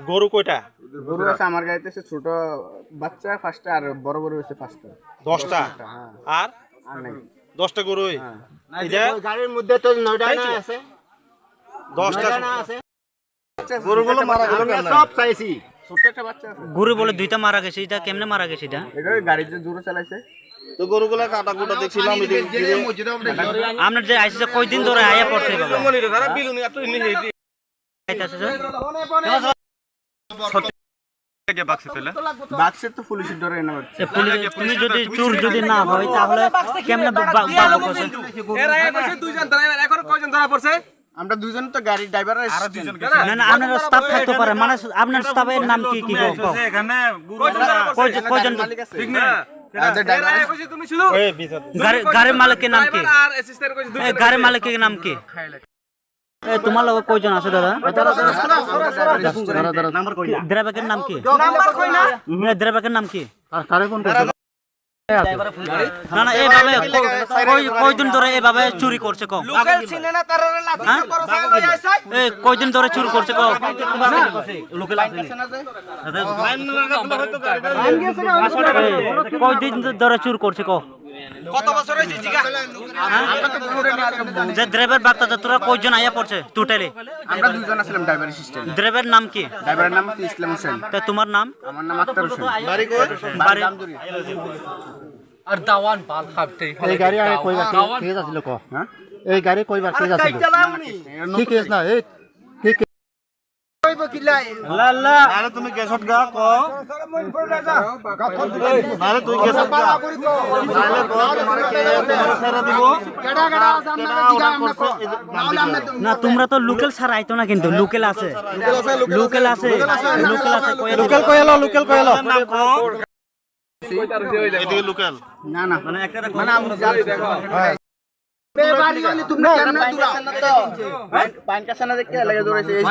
গরু কয়টা? গরু আছে আমার গাড়িতে, ছোট বাচ্চা ফার্স্টে আর বড় গরু হচ্ছে ফার্স্টে 10টা। আর আর নাই 10টা গরুই। এটা গাড়ির মধ্যে তো 9টা না আছে, 10টা না আছে। গরুগুলো মারা গেল কেন? সব চাইছি। ছোট একটা বাচ্চা আছে। গরু বলে দুইটা মারা গেছে, এটা কেমনে মারা গেছে? এটা গাড়িতে জোরে চালাইছে তো গরুগুলা কাটা কুটা দেখছিলাম। আপনার যে আইসে কয়দিন ধরে আয়া পড়ছে বাবা? বাক্সের তো পুলিশের ডরে এনে হচ্ছে। তুমি যদি চোর যদি না হয় তাহলে কেমনে আমরা দুজন তো গাড়ির ড্রাইভার আর দুজন। না না, আপনার স্টাফ থাকতে পারে, মানে আপনার স্টাফের নাম কি কি? এখানে কয়জন? ঠিক না? গাড়ির মালিকের নাম কি? গাড়ির মালিকের নাম কি? তোমার লোক কয়জন আছে দাদা? ড্রাইভারের নাম কি? ড্রাইভারের নাম কি? না না, এইভাবে কয়দিন ধরে এইভাবে চুরি করছে? কয়দিন ধরে চুরি করছে? কয়দিন ধরে চুর করছে? কত বছর হয়েছে? যে ড্রাইভার বাগতা তোরা কয়জন আয়া পড়ছে টোটালি? আমরা দুজন ছিলাম ড্রাইভার অ্যাসিস্ট্যান্ট। ড্রাইভারের নাম কি? ড্রাইভারের নাম হচ্ছে ইসলাম হোসেন। তা তোমার নাম? আমার নাম আক্তার হোসেন। বাড়ি কই? বাড়ি জামজুরি। আর দাওয়ান বাল খাবতে এই গাড়ি আগে কইবার কে যাছিল ক? হ্যাঁ, এই গাড়ি কইবার কে যাছিল? কি কেস না এই ঠিক কইব কিলাই আল্লাহ আরে তুমি গেছত গা ক আরে তুই গেছত গা নালে ক তোমার কে সারা দিব কেডা কেডা আছে আপনারা জিগা আমরা কো নাহলে আমরা না, তোমরা তো লোকাল ছাড়া আইতো না, কিন্তু লোকাল আছে, লোকাল আছে, লোকাল আছে। লোকাল কইলো, লোকাল কইলো এদিকে লোকাল না না মানে একটা মানে আমরা যাই দেখো বে বাড়ি হলি তোমরা কেন দূরাছেন না তো পাইন কাছে না দেখতে লাগে দৌড়াইছে এই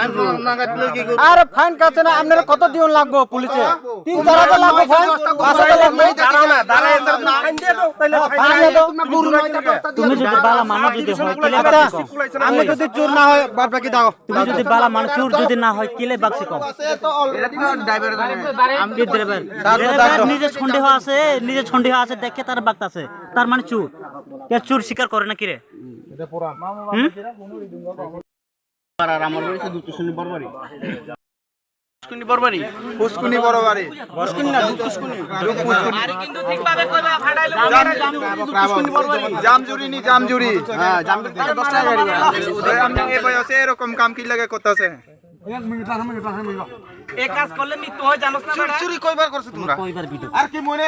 না কাটলে কি করব? আরে ফাইন কাছে না, আপনারা কত দিন লাগবে পুলিশে? 3-4 লাগবে ফাইন, 5 লাগবে। দাঁড়াও না, দাঁড়ায় না ফাইন দিয়ে দাও তাহলে ফাইন দিয়ে দাও। তোমরা গুরু নয়টা বস্তা দিয়ে তুমি যদি বালা মানুষ যদি হয় কিলে আচ্ছা, বাকি? আমি যদি চোর না হয় বাদ বাকি দাও। তুমি যদি বালা মানুষ চোর যদি না হয় কিলে বাকি কম? এটা তো ড্রাইভার জানে আমি ড্রাইভার নিজে সন্দেহ আছে, নিজে সন্দেহ আছে দেখে তার বাক্ত আছে, তার মানে চোর। কে চোর স্বীকার করে না? কি রে আর আমার বয়সে দুটো শুনি বড়বাড়ি পুষ্কুনি বরবারি পুষ্কুনি বড়বাড়ি পুষ্কুনি না পুষ্কুনি আরে কিন্তু ঠিকভাবে কইবা ফাটাইলো পুষ্কুনি বড়বাড়ি জামজুরি নি জামজুরি হ্যাঁ জামজুরি থেকে 10 টাকা গাড়ি ভাড়া আপনি এই বয়সে এরকম কাম কি লাগে করতেছে? এই কাজ করলে মৃত্যু হয় জানোস না? চুরি কয়বার করছো তোমরা? কয়বার ভিডিও আর কি মনে